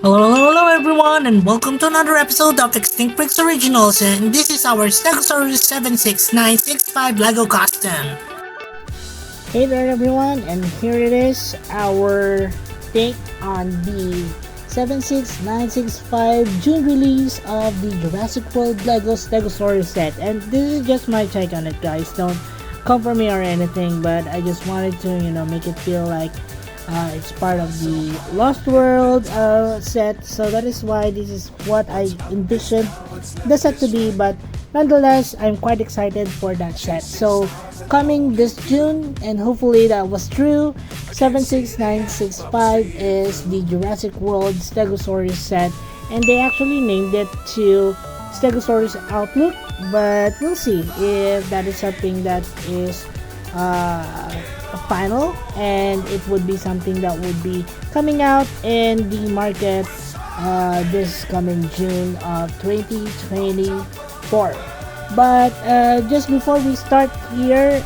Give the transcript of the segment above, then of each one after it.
Hello everyone, and welcome to another episode of Extinct Pricks Originals, and this is our Stegosaurus 76965 Lego Custom. Hey there everyone, and here it is, our take on the 76965 June release of the Jurassic World Lego Stegosaurus set. And this is just my take on it, guys. Don't come for me or anything, but I just wanted to, make it feel like it's part of the Lost World set, so that is why this is what I envisioned the set to be. But nonetheless, I'm quite excited for that set. So coming this June, and hopefully that was true, 76965 is the Jurassic World Stegosaurus set, and they actually named it to Stegosaurus Outlook, but we'll see if that is something that is final, and it would be something that would be coming out in the market this coming June of 2024. But just before we start here,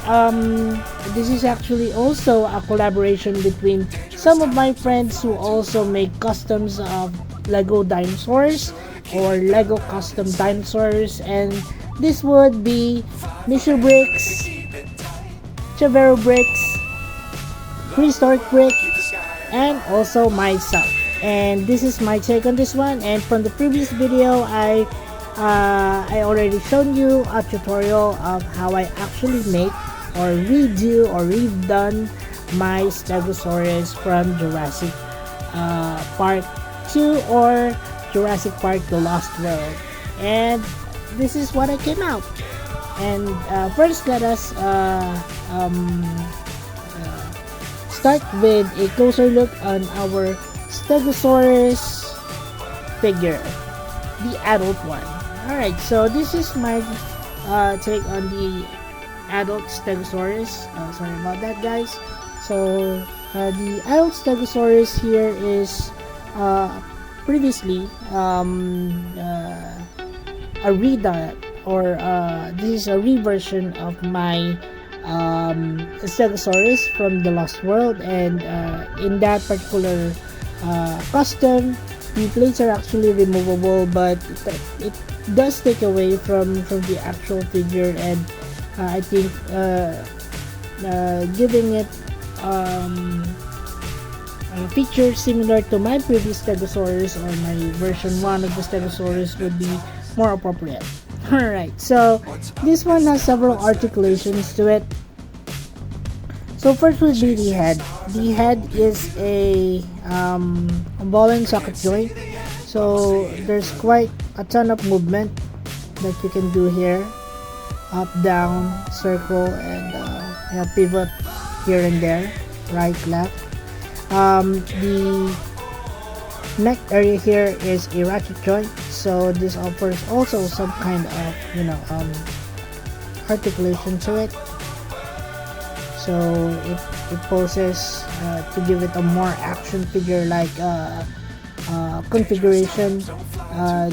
this is actually also a collaboration between some of my friends who also make customs of Lego dinosaurs or Lego custom dinosaurs, and this would be MISHU bricks, CHAVERO bricks, Prehistoric brick, and also myself. And this is my take on this one. And from the previous video, I already shown you a tutorial of how I actually make or redo or redone my Stegosaurus from Jurassic Park 2 or Jurassic Park The Lost World. And this is what I came out. And first, let us start with a closer look on our Stegosaurus figure, the adult one. Alright, so this is my take on the adult Stegosaurus. Sorry about that, guys. So the adult Stegosaurus here is previously a redone, or this is a reversion of my Stegosaurus from the Lost World. And in that particular custom, the plates are actually removable, but it does take away from the actual figure, and I think giving it a feature similar to my previous Stegosaurus or my version 1 of the Stegosaurus would be more appropriate. Alright, so this one has several articulations to it. So first would be the head. The head is a ball and socket joint, so there's quite a ton of movement that you can do here: up, down, circle, and pivot here and there, right, left. The neck area here is a ratchet joint, so this offers also some kind of articulation to it. So it poses to give it a more action figure like configuration.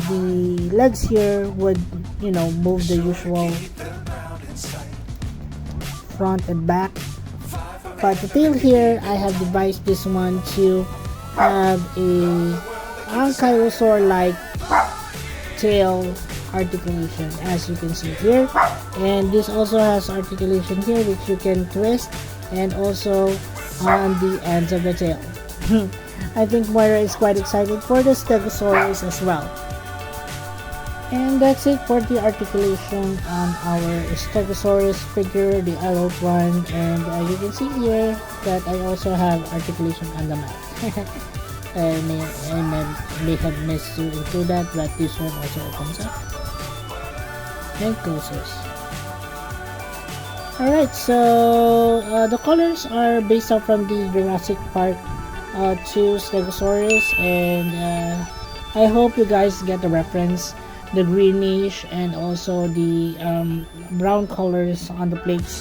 The legs here would move the usual front and back, but the tail here, I have devised this one to have a ankylosaur like tail articulation, as you can see here. And this also has articulation here which you can twist, and also on the ends of the tail. I think Moira is quite excited for the Stegosaurus as well. And that's it for the articulation on our Stegosaurus figure, the adult one. And you can see here that I also have articulation on the mouth. I may have missed to include that, but this one also opens up and closes. Alright, so the colors are based off from the Jurassic Park 2 Stegosaurus, and I hope you guys get the reference. The greenish and also the brown colors on the plates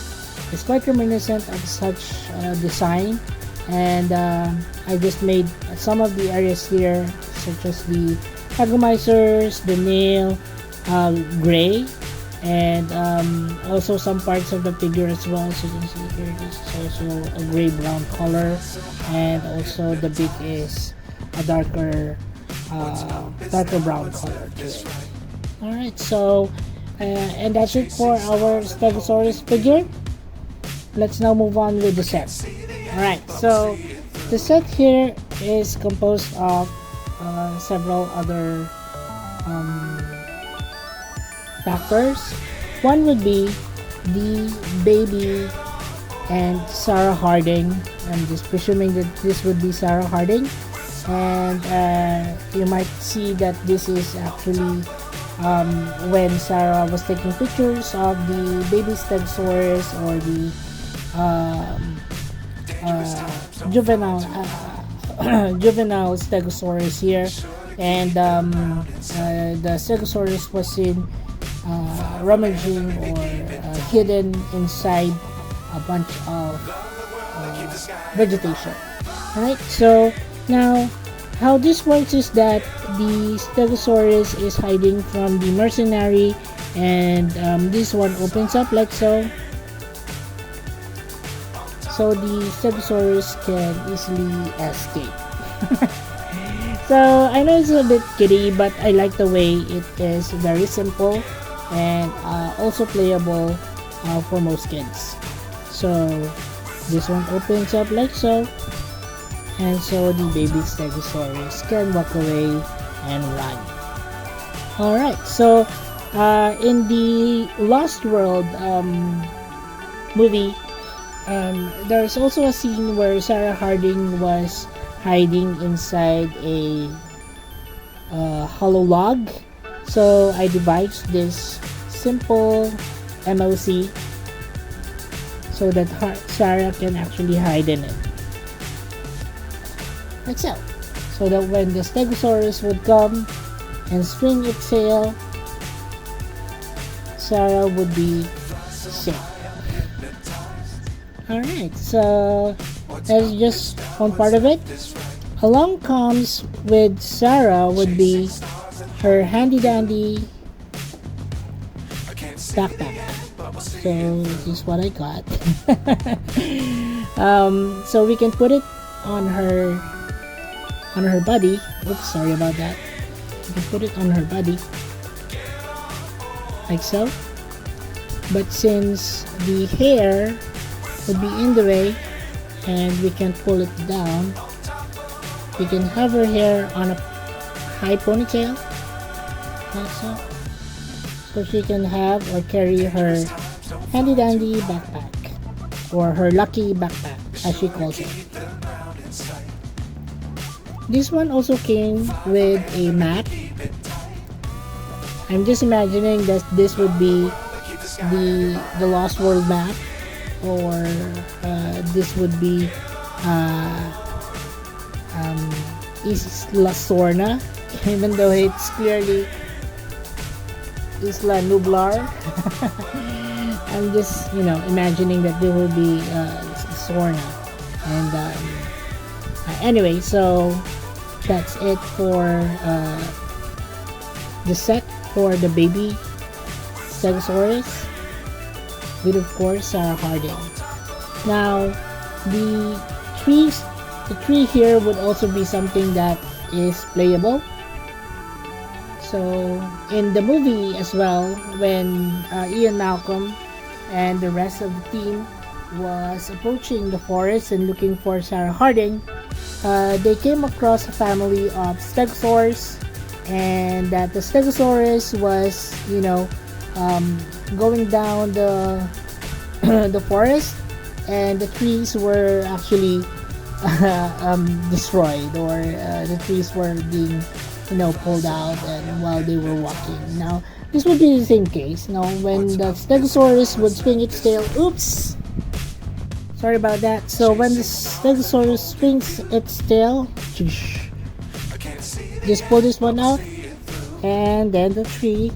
is quite reminiscent of such design. And I just made some of the areas here, such as the agomizers, the nail, gray, and also some parts of the figure as well. So you can see here, this is also a gray brown color, and also the beak is a darker darker brown color to it. Alright, so and that's it for our Stegosaurus figure. Let's now move on with the set. Alright, so the set here is composed of several other factors. One would be the baby and Sarah Harding. I'm just presuming that this would be Sarah Harding, and you might see that this is actually when Sarah was taking pictures of the baby Stegosaurus or the juvenile juvenile Stegosaurus here, and the Stegosaurus was seen rummaging or hidden inside a bunch of vegetation. Alright, so now how this works is that the Stegosaurus is hiding from the mercenary, and this one opens up like so. So the Stegosaurus can easily escape. So I know it's a bit kiddie, but I like the way it is very simple and also playable for most kids. So this one opens up like so, and so the baby Stegosaurus can walk away and run. Alright, so in the Lost World movie, there's also a scene where Sarah Harding was hiding inside a hollow log. So I devised this simple MOC so that Sarah can actually hide in it. Like so. So that when the Stegosaurus would come and swing its tail, Sarah would be safe. Alright, so that's just one part of it. Along comes with Sarah would be her handy dandy backpack. So this is what I got. So we can put it on her body. Oops, sorry about that. We can put it on her body like so. But since the hair would be in the way and we can pull it down, we can have her hair on a high ponytail like so, so she can have or carry her handy dandy backpack, or her lucky backpack as she calls it. This one also came with a map. I'm just imagining that this would be the Lost World map, or this would be Isla Sorna, even though it's clearly Isla Nublar. I'm just imagining that there will be Sorna, and anyway, so that's it for the set for the baby Stegosaurus, with of course Sarah Harding. Now the tree here would also be something that is playable. So in the movie as well, when Ian Malcolm and the rest of the team was approaching the forest and looking for Sarah Harding, they came across a family of stegosaurs, and that the stegosaurus was going down the forest, and the trees were actually destroyed, or the trees were being pulled out and while they were walking. Now this would be the same case. Now when the stegosaurus would swing its tail, oops, sorry about that. So when the stegosaurus swings its tail, just pull this one out, and then the tree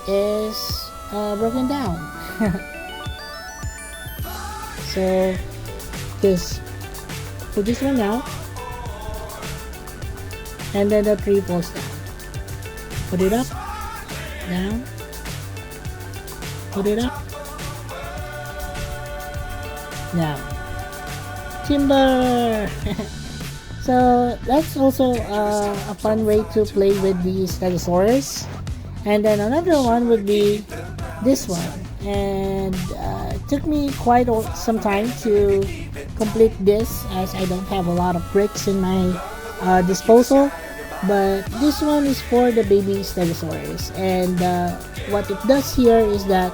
is broken down. So just pull this one out, and then the tree falls down. Put it up, down, put it up, down. Timber! So that's also a fun way to play with the Stegosaurus. And then another one would be this one. And it took me quite some time to complete this, as I don't have a lot of bricks in my disposal. But this one is for the baby Stegosaurus. And what it does here is that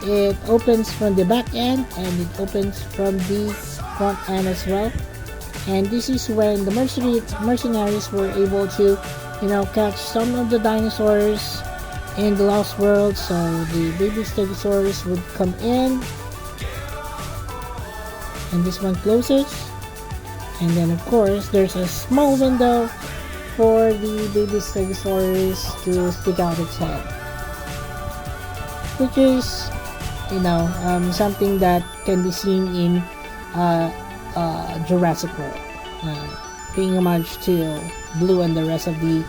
it opens from the back end and it opens from the front end as well. And this is when the mercenaries were able to, catch some of the dinosaurs in the Lost World. So the baby Stegosaurus would come in, and this one closes, and then of course there's a small window for the baby Stegosaurus to stick out its head, which is something that can be seen in Jurassic World, paying homage to Blue and the rest of the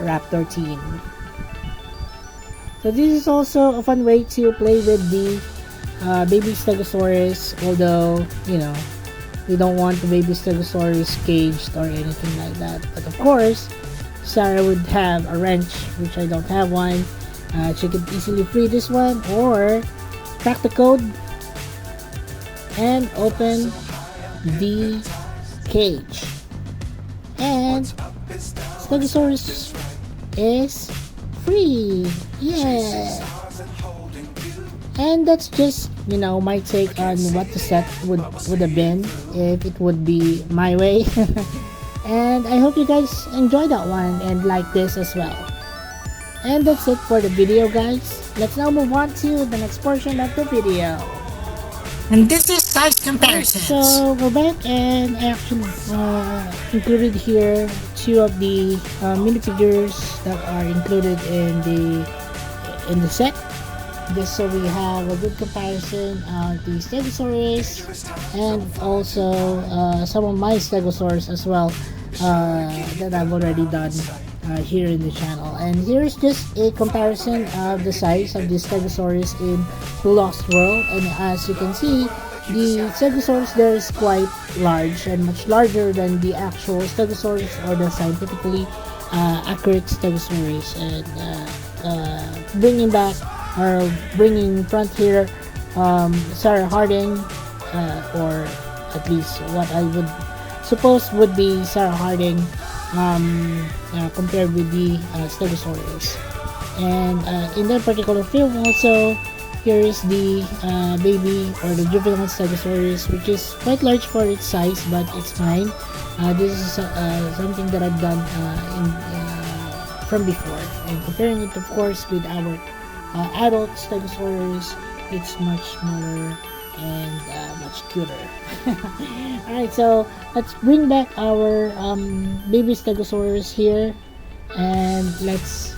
Raptor team. So this is also a fun way to play with the baby Stegosaurus, although we don't want the baby Stegosaurus caged or anything like that. But of course, Sarah would have a wrench, which I don't have one. She could easily free this one or crack the code and open the cage, and Stegosaurus is free. Yeah. And that's just my take on what the set would have been if it would be my way. And I hope you guys enjoy that one and like this as well. And that's it for the video, guys. Let's now move on to the next portion of the video. And this is size comparisons. So we're back, and I actually included here two of the minifigures that are included in the set, just so we have a good comparison of the Stegosaurus and also some of my Stegosaurus as well that I've already done here in the channel. And here's just a comparison of the size of the Stegosaurus in the Lost World. And as you can see, the Stegosaurus there is quite large and much larger than the actual Stegosaurus or the scientifically accurate Stegosaurus. And bringing back or bringing front here Sarah Harding, or at least what I would suppose would be Sarah Harding, compared with the Stegosaurus. And in that particular film also, here is the baby or the juvenile Stegosaurus, which is quite large for its size, but it's fine. This is something that I've done from before, and comparing it of course with our adult Stegosaurus, it's much smaller and much cuter. Alright, so let's bring back our baby Stegosaurus here, and let's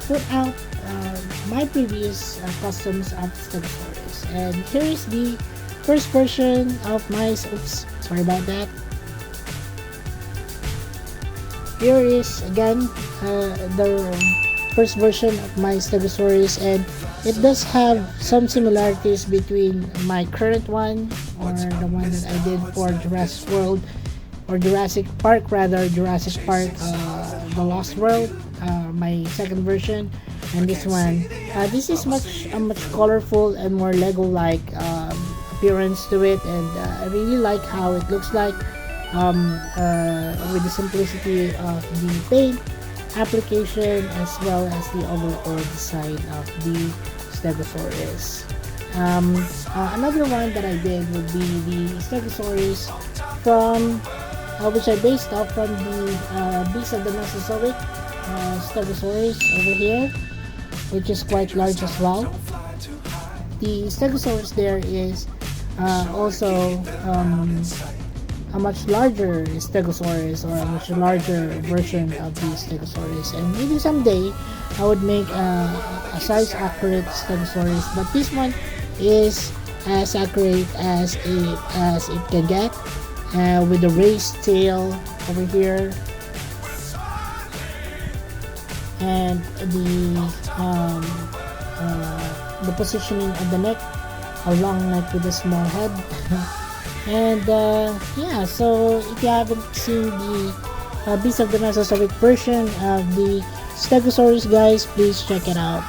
put out my previous customs of Stegosaurus. And here is the first version of my, oops, sorry about that. Here is again the first version of my Stegosaurus, and it does have some similarities between my current one, or the one that I did for Jurassic World, or Jurassic Park rather, Jurassic Park The Lost World, my second version, and this one. This is much colorful and more Lego-like appearance to it, and I really like how it looks like with the simplicity of the paint application as well as the overall design of the Stegosaurus. Another one that I did would be the Stegosaurus from which I based off from the Beast of the Mesozoic Stegosaurus over here, which is quite large as well. The Stegosaurus there is also a much larger Stegosaurus, or a much larger version of the Stegosaurus, and maybe someday I would make a size accurate Stegosaurus, but this one is as accurate as it can get, with the raised tail over here, and the positioning of the neck, a long neck with a small head. And yeah, so if you haven't seen the Beast of the Mesozoic version of the Stegosaurus, guys, please check it out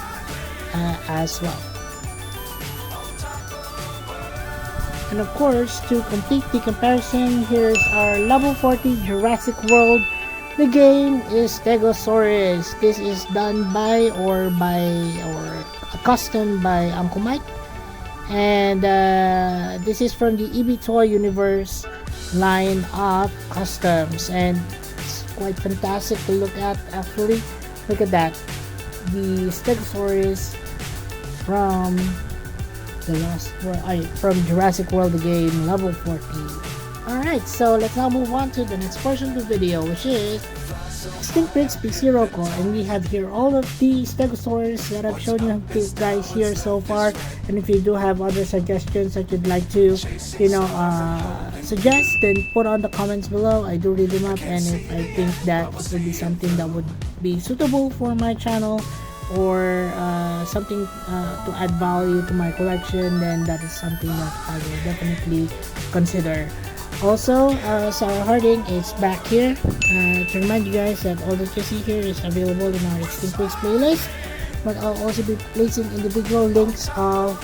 as well. And of course, to complete the comparison, here's our level 40 Jurassic World. The game is Stegosaurus. This is done by or custom by Uncle Mike. And this is from the EB Toy Universe line of customs. And it's quite fantastic to look at, actually. Look at that. The Stegosaurus from the Lost World, from Jurassic World, the game, level 40. Alright, so let's now move on to the next portion of the video, which is Extinct Bricks PC Roco, and we have here all of the Stegosaurus that I've shown you guys here so far. And if you do have other suggestions that you'd like to, suggest, then put on the comments below. I do read them up, and if I think that it would be something that would be suitable for my channel, or something to add value to my collection, then that is something that I will definitely consider. Also, Sarah Harding is back here to remind you guys that all that you see here is available in our Extinct Bricks playlist, but I'll also be placing individual links of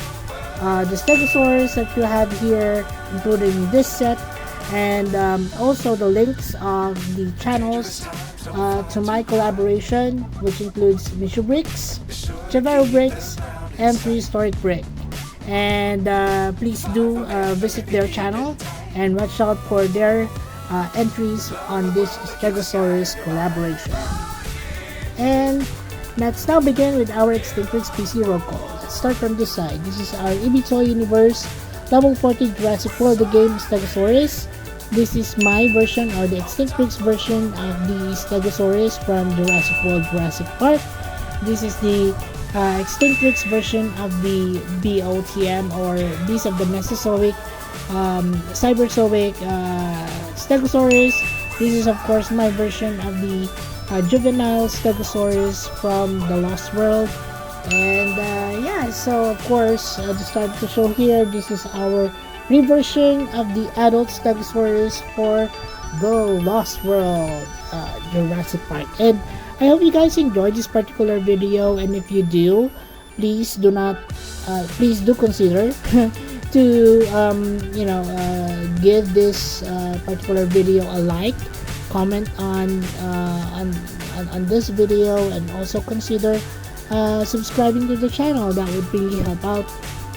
the Stegosaurus that you have here, including this set, and also the links of the channels to my collaboration, which includes MISHU Bricks, CHAVERO Bricks, and Prehistoric Brick. And please do visit their channel and watch out for their entries on this Stegosaurus collaboration. And let's now begin with our Extinct Bricks PC roll call. Let's start from this side. This is our EB Toy Universe level 40 Jurassic World, the game Stegosaurus. This is my version, or the Extinct Bricks version of the Stegosaurus from Jurassic World Jurassic Park. This is the Extinct Bricks version of the BOTM, or Beast of the Mesozoic Cyberzoic Stegosaurus. This is of course my version of the juvenile Stegosaurus from the Lost World. And yeah, so of course to start the show here, this is our reversion of the adult Stegosaurus for the Lost World Jurassic Park. And I hope you guys enjoyed this particular video, and if you do, please do consider to give this particular video a like, comment on this video, and also consider subscribing to the channel. That would really help out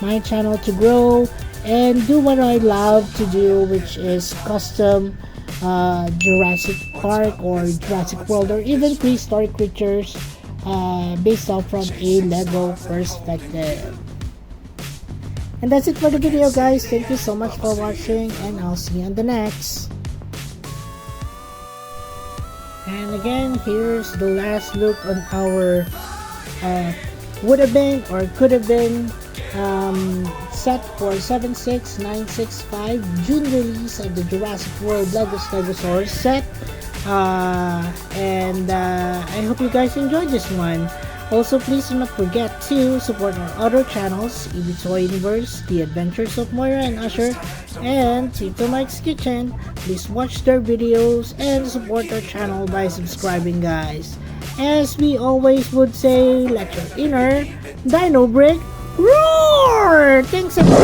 my channel to grow and do what I love to do, which is custom Jurassic Park or Jurassic World, or even prehistoric creatures based off from a Lego perspective. And that's it for the video, guys. Thank you so much for watching, and I'll see you on the next. And again, here's the last look on our would have been or could have been set for 76965 June release of the Jurassic World Lego Stegosaurus set. And I hope you guys enjoyed this one. Also, please do not forget to support our other channels, EB Toy Universe, The Adventures of Moira and Usher, and Tito Mike's Kitchen. Please watch their videos and support our channel by subscribing, guys. As we always would say, let your inner dino brick roar! Thanks everyone!